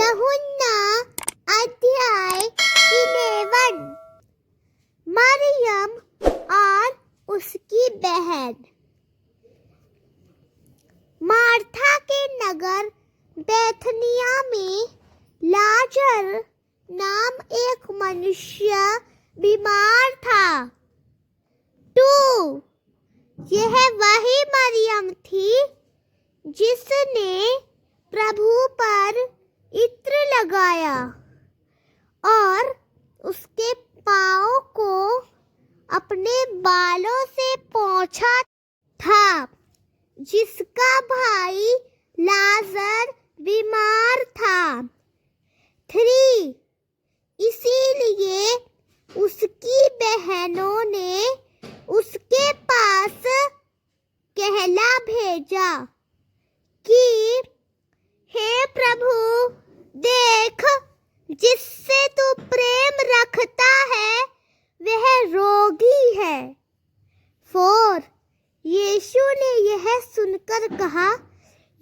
यूहन्ना अध्याय 11। मरियम और उसकी बहन। मार्था के नगर बैथनिया में लाजर नाम एक मनुष्य बीमार था। 2 यह वही मरियम थी जिसने प्रभु पर इत्र लगाया और उसके पाँव को अपने बालों से पोंछा था, जिसका भाई लाजर बीमार था। 3 इसीलिए उसकी बहनों ने उसके पास कहला भेजा कि हे प्रभु, देख, जिससे तू प्रेम रखता है वह रोगी है। 4 यीशु ने यह सुनकर कहा,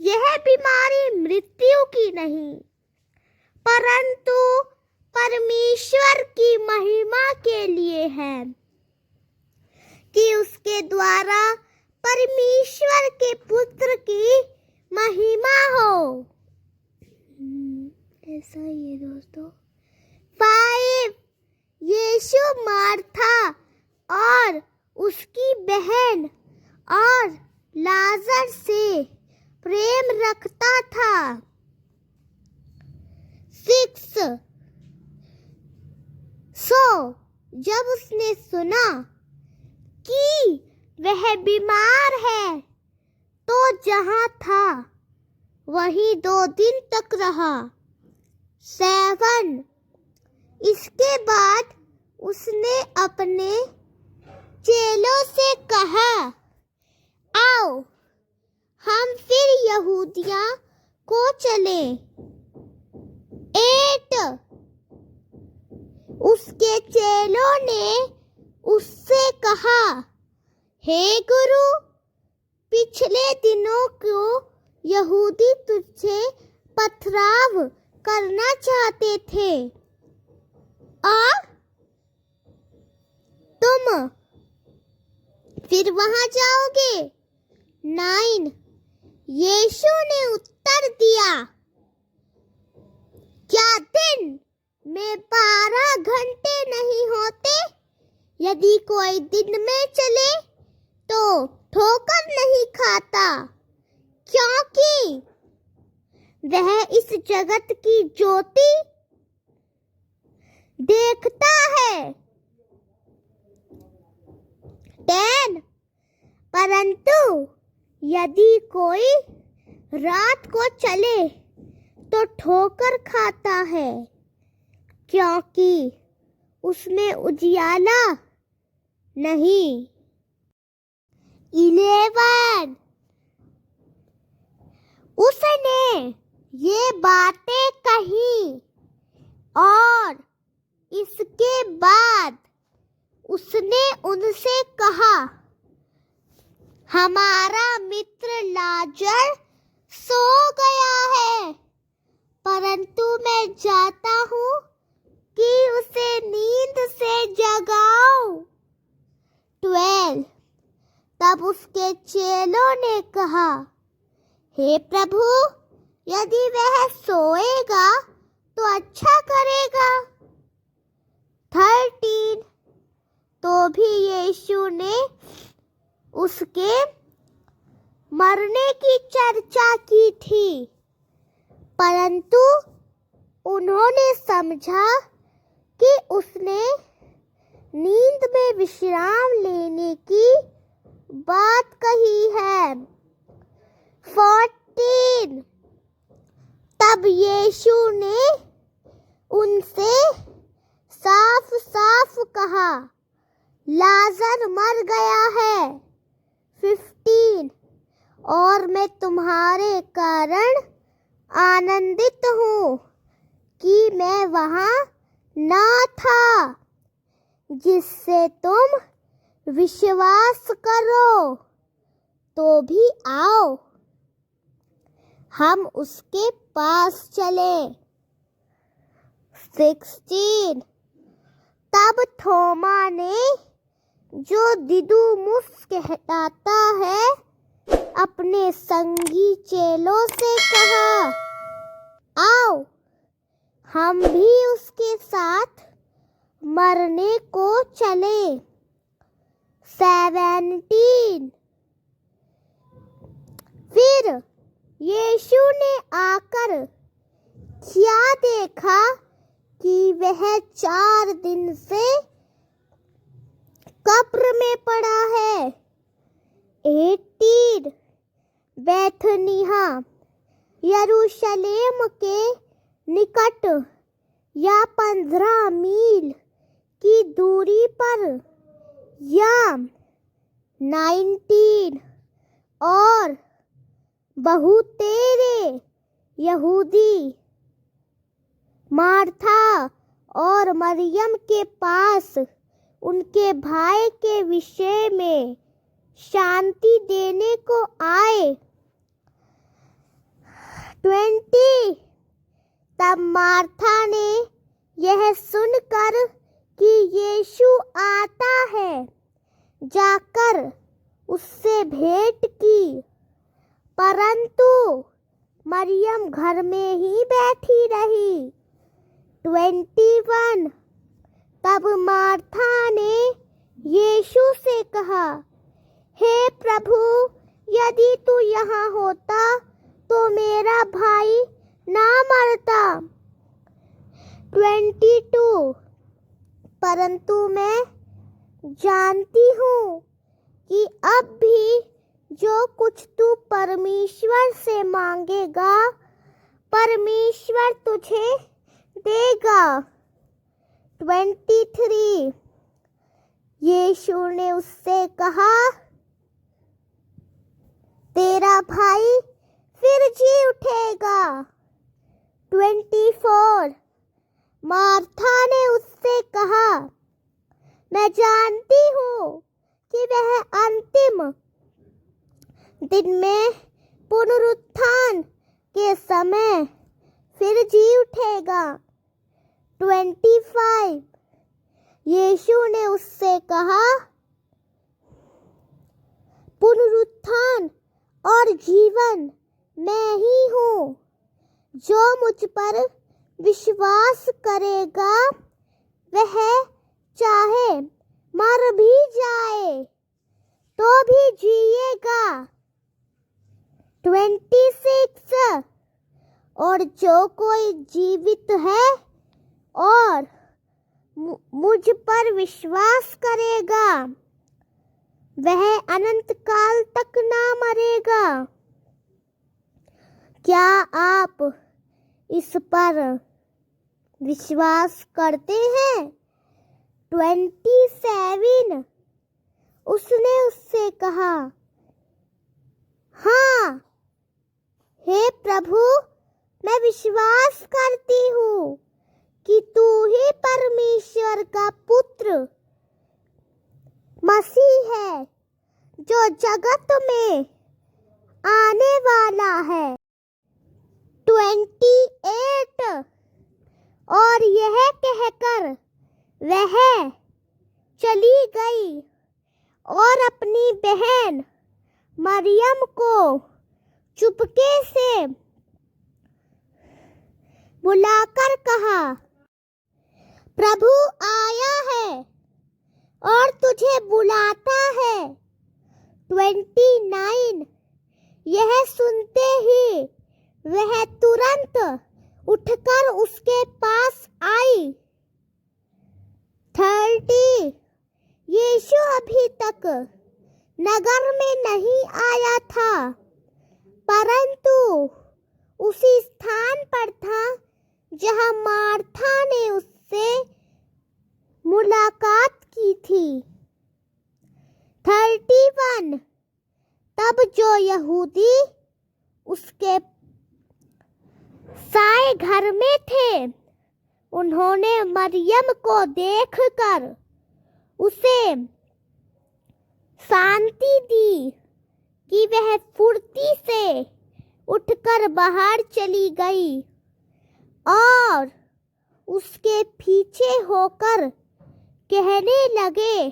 यह बीमारी मृत्यु की नहीं, परंतु परमेश्वर की महिमा के लिए है, कि उसके द्वारा परमेश्वर के पुत्र की महिमा हो। ऐसा ही है दोस्तों। 5 यीशु मार्था और उसकी बहन और लाजर से प्रेम रखता था। 6 जब उसने सुना कि वह बीमार है तो जहाँ था वहीं 2 दिन तक रहा। 7 इसके बाद उसने अपने चेलों से कहा, आओ हम फिर यहूदिया को चलें। 8 उसके चेलों ने उससे कहा, हे गुरु, पिछले दिनों को यहूदी तुझसे पथराव करना चाहते थे और तुम फिर वहां जाओगे। 9 यीशु ने उत्तर दिया, क्या दिन में 12 घंटे नहीं होते? यदि कोई दिन में चले तो ठोकर नहीं खाता, क्योंकि वह इस जगत की ज्योति देखता है। 10 परंतु यदि कोई रात को चले तो ठोकर खाता है, क्योंकि उसमें उजियाला नहीं। 11 उसने ये बातें कही और इसके बाद उसने उनसे कहा, हमारा मित्र लाजर सो गया है, परंतु मैं जाता हूँ कि उसे नींद से जगाऊं। 12 तब उसके चेलों ने कहा, हे प्रभु, यदि वह सोएगा तो अच्छा करेगा। 13 तो भी यीशु ने उसके मरने की चर्चा की थी, परंतु उन्होंने समझा कि उसने नींद में विश्राम लेने की बात कही है। 14 तब यीशु ने उनसे साफ साफ कहा, लाजर मर गया है। 15 और मैं तुम्हारे कारण आनंदित हूँ कि मैं वहाँ ना था, जिससे तुम विश्वास करो। तो भी आओ हम उसके पास चले। 16 तब थोमा ने, जो दिदुमुस कहलाता है, अपने संगी चेलों से कहा, आओ हम भी उसके साथ मरने को चले। 17 फिर यीशु ने आकर क्या देखा कि वह 4 दिन से कब्र में पड़ा है। 18 बैथनिया यरूशलेम के निकट या 15 मील की दूरी पर, या 19 और बहुतेरे यहूदी मार्था और मरियम के पास उनके भाई के विषय में शांति देने को आए। 20 तब मार्था ने यह सुनकर कि यीशु आता है, जाकर उससे भेंट की, परंतु मरियम घर में ही बैठी रही। 21 तब मार्था ने यीशु से कहा, हे प्रभु, यदि तू यहाँ होता तो मेरा भाई ना मरता। 22 परंतु मैं जानती हूँ कि अब भी जो कुछ तू परमेश्वर से मांगेगा, परमेश्वर तुझे देगा। 23 यीशु ने उससे कहा, तेरा भाई फिर जी उठेगा। 24 मार्था ने उससे कहा, मैं जानती हूँ कि वह अंतिम दिन में पुनरुत्थान के समय फिर जी उठेगा। 25 यीशु ने उससे कहा, पुनरुत्थान और जीवन मैं ही हूँ। जो मुझ पर विश्वास करेगा वह चाहे मर भी जाए तो भी जिएगा। 26 और जो कोई जीवित है और मुझ पर विश्वास करेगा वह अनंत काल तक ना मरेगा। क्या आप इस पर विश्वास करते हैं? 27 उसने उससे कहा, हाँ हे प्रभु, मैं विश्वास करती हूँ कि तू ही परमेश्वर का पुत्र मसीह है, जो जगत में आने वाला है। 28 और यह कहकर वह चली गई और अपनी बहन मरियम को चुपके से बुलाकर कहा, प्रभु आया है और तुझे बुलाता है। 29 यह सुनते ही वह तुरंत उठकर उसके पास आई। 30 यीशु अभी तक नगर में नहीं आया था, परंतु उसी स्थान पर था जहां मार्था ने उससे मुलाकात की थी। 31 तब जो यहूदी उसके साए घर में थे, उन्होंने मरियम को देखकर उसे शांति दी कि वह फुर्ती से उठकर बाहर चली गई और उसके पीछे होकर कहने लगे,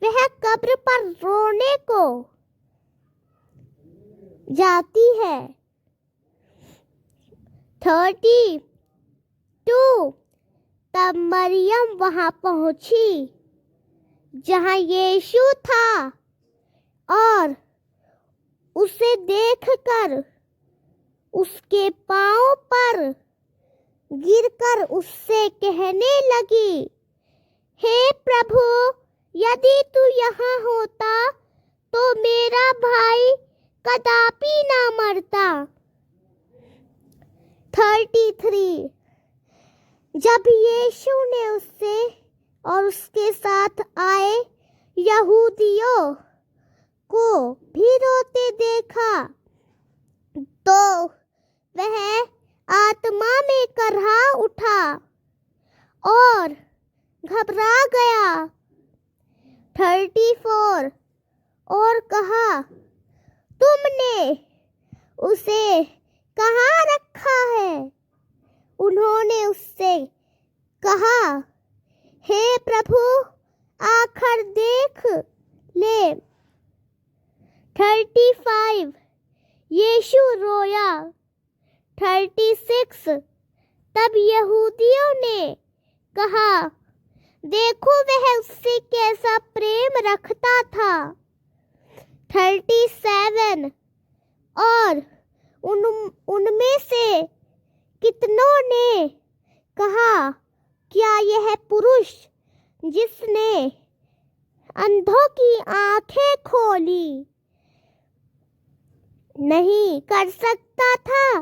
वह कब्र पर रोने को जाती है। 32 तब मरियम वहां पहुंची जहां यीशु था और उसे देखकर उसके पांव पर गिरकर उससे कहने लगी, हे प्रभु, यदि तू यहाँ होता तो मेरा भाई कदापि ना मरता। 33 जब यीशु ने उससे और उसके साथ आए यहूदियों को भी रोते देखा तो वह आत्मा में करहा उठा और घबरा गया। 34 और कहा, तुमने उसे कहाँ रखा है? उन्होंने उससे कहा, हे प्रभु, आकर देख ले। 35 यीशु रोया। 36 तब यहूदियों ने कहा, देखो वह उससे कैसा प्रेम रखता था। 37 और उनमें से कितनों ने कहा, क्या यह पुरुष जिसने अंधों की आंखें खोली नहीं कर सकता था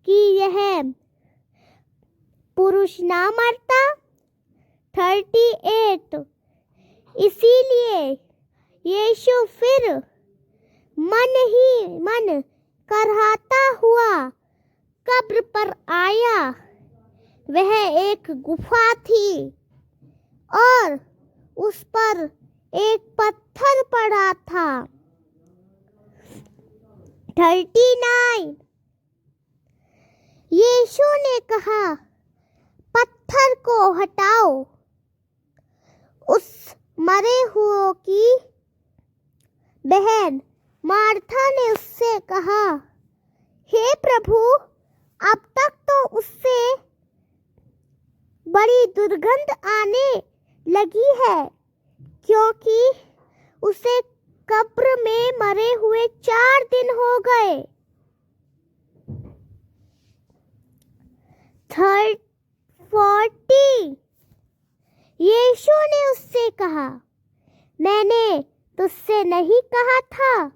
कि यह पुरुष ना मरता? 38 इसीलिए यीशु फिर मन ही मन करहाता हुआ कब्र पर आया। वह एक गुफा थी और उस पर एक पत्थर पड़ा था। 39 यीशु ने कहा, पत्थर को हटाओ। उस मरे हुए की बहन मार्था ने उससे कहा, हे प्रभु, अब तक तो उससे बड़ी दुर्गंध आने लगी है, क्योंकि उसे कब्र में मरे हुए 4 दिन हो गए। 40 यीशु ने उससे कहा, मैंने तुझसे नहीं कहा था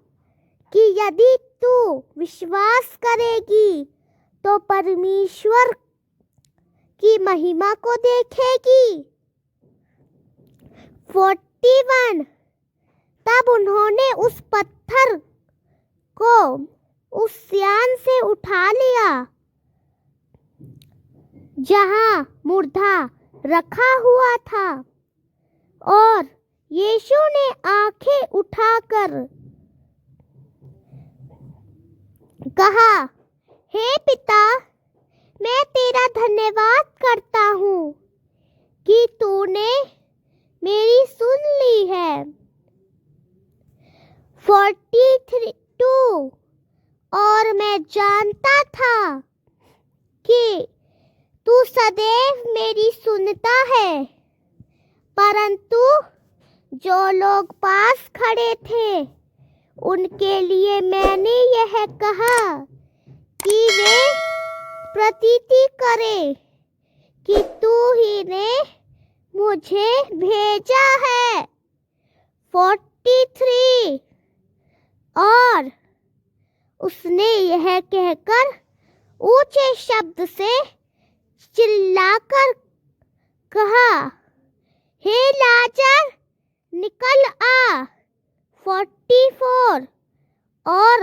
कि यदि तू विश्वास करेगी तो परमेश्वर की महिमा को देखेगी। 41 तब उन्होंने उस पत्थर को उस सियान से उठा लिया जहां मुर्दा रखा हुआ था और यीशु ने आंखें उठाकर कहा, हे पिता, मैं तेरा धन्यवाद करता हूँ कि तूने मेरी सुन ली है। 42 और मैं जानता था कि तू सदैव मेरी सुनता है, परंतु जो लोग पास खड़े थे उनके लिए मैंने यह कहा कि वे प्रतीति करें कि तू ही ने मुझे भेजा है। 43 और उसने यह कहकर ऊंचे शब्द से चिल्लाकर कहा, हे लाजर, निकल आ। 44 और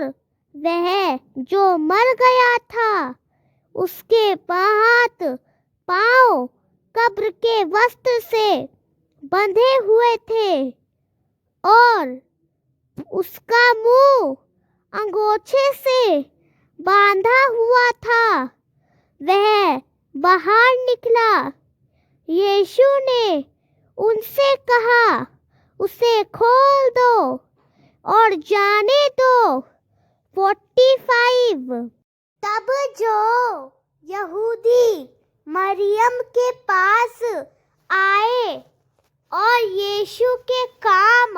वह जो मर गया था उसके हाथ पांव कब्र के वस्त्र से बंधे हुए थे और उसका मुंह अंगोछे से बांधा हुआ था। वह बाहर निकला। यीशु ने उनसे कहा, उसे खोल दो और जाने दो। 45 तब जो यहूदी मरियम के पास आए और यीशु के काम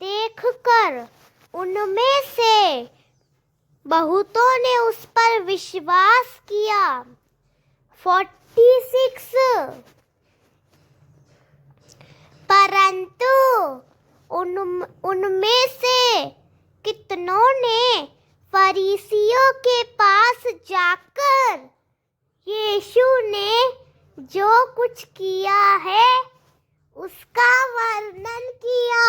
देखकर उनमें से बहुतों ने उस पर विश्वास किया। 46 परंतु उनमें से कितनों ने फरीसियों के पास जाकर यीशु ने जो कुछ किया है उसका वर्णन किया।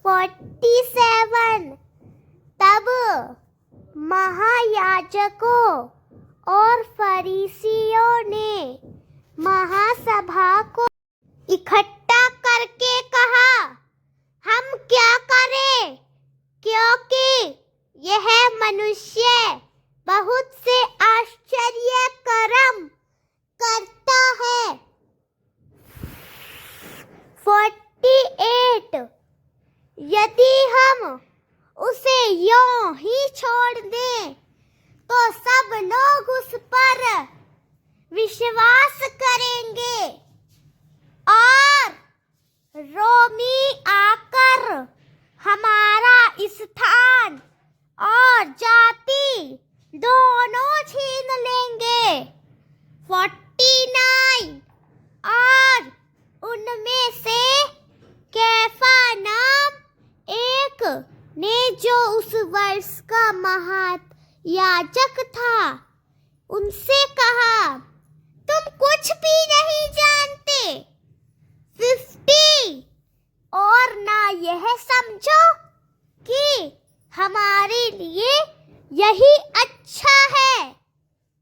47 तब महायाजकों और फरीसियों ने महासभा को इकट्ठा करके कहा, हम क्या करें, क्योंकि यह मनुष्य बहुत से आश्चर्य कर्म करता है। 48 यदि हम उसे यूं ही छोड़ दें तो सब लोग उस पर विश्वास करेंगे और रोमी आकर हमारा स्थान और जाति दोनों छीन लेंगे। 49 और उनमें से कैफा नाम एक ने जो उस वर्ष का महायाजक था उनसे कहा, तुम कुछ भी नहीं जानते। 50 और ना यह समझो कि हमारे लिए यही अच्छा है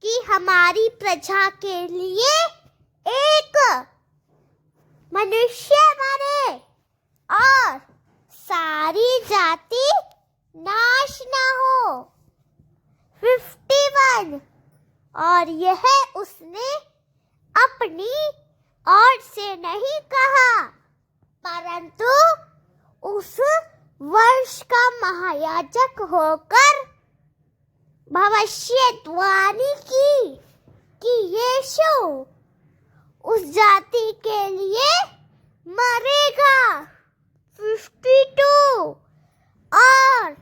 कि हमारी प्रजा के लिए एक मनुष्य मरे और सारी जाति नाश न हो। 51 और यह उसने अपनी ओर से नहीं कहा, परंतु उस वर्ष का महायाजक होकर भविष्यवाणी की कि यीशु उस जाति के लिए मरेगा। 52 और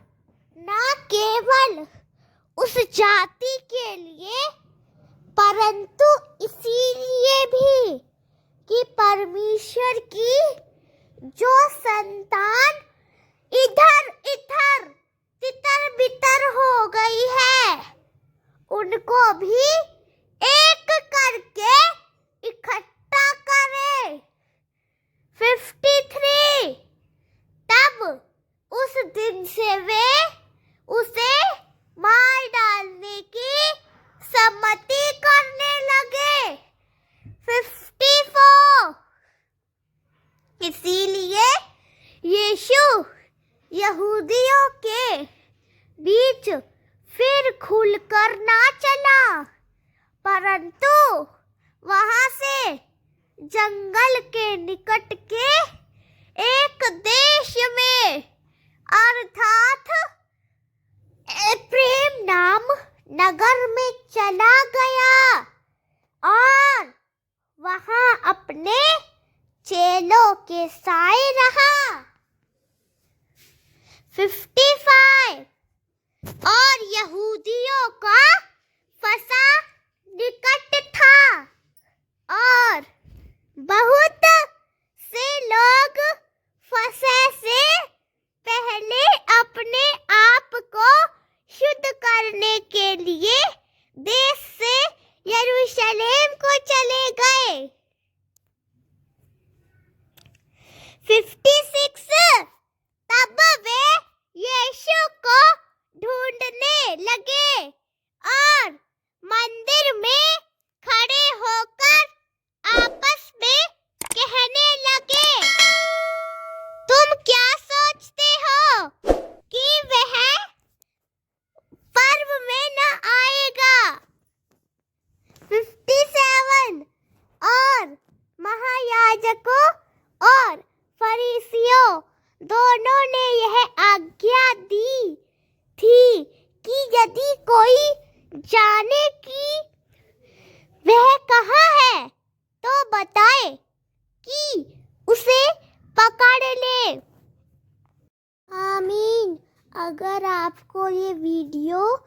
न केवल उस जाति के लिए परंतु इसीलिए भी कि परमेश्वर की जो संतान इधर इधर तितर बितर हो गई है उनको भी एक करके इकट्ठा करे। 53 तब उस दिन से वे उसे मार डालने की सम्मति करने लगे। 54 इसीलिए यीशु यहूदियों के बीच फिर खुलकर ना चला, परंतु वहां से जंगल के निकट के एक देश में अर्थात एफ्रेम नाम नगर में चला गया और वहां अपने चेलों के साए रहा। 55 और यहूदियों का फसा निकट था और बहुत से लोग फसे से पहले अपने आप को शुद्ध करने के लिए देश से यरूशलेम को चले गए। 56 तब वे यीशु को ढूंढने लगे और मंदिर में खड़े होकर आपस में कहने लगे, तुम क्या सोचते हो कि वह पर्व में न आएगा। कोई जाने कि वह कहाँ है तो बताए कि उसे पकड़ ले। आमीन। अगर आपको ये वीडियो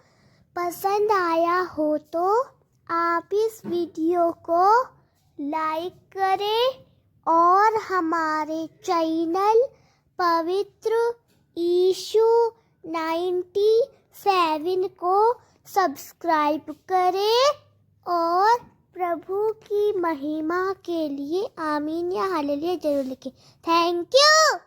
पसंद आया हो तो आप इस वीडियो को लाइक करें और हमारे चैनल पवित्र यीशु 97 को सब्सक्राइब करें और प्रभु की महिमा के लिए आमीन या हालेलुया जरूर लिखें। Thank you.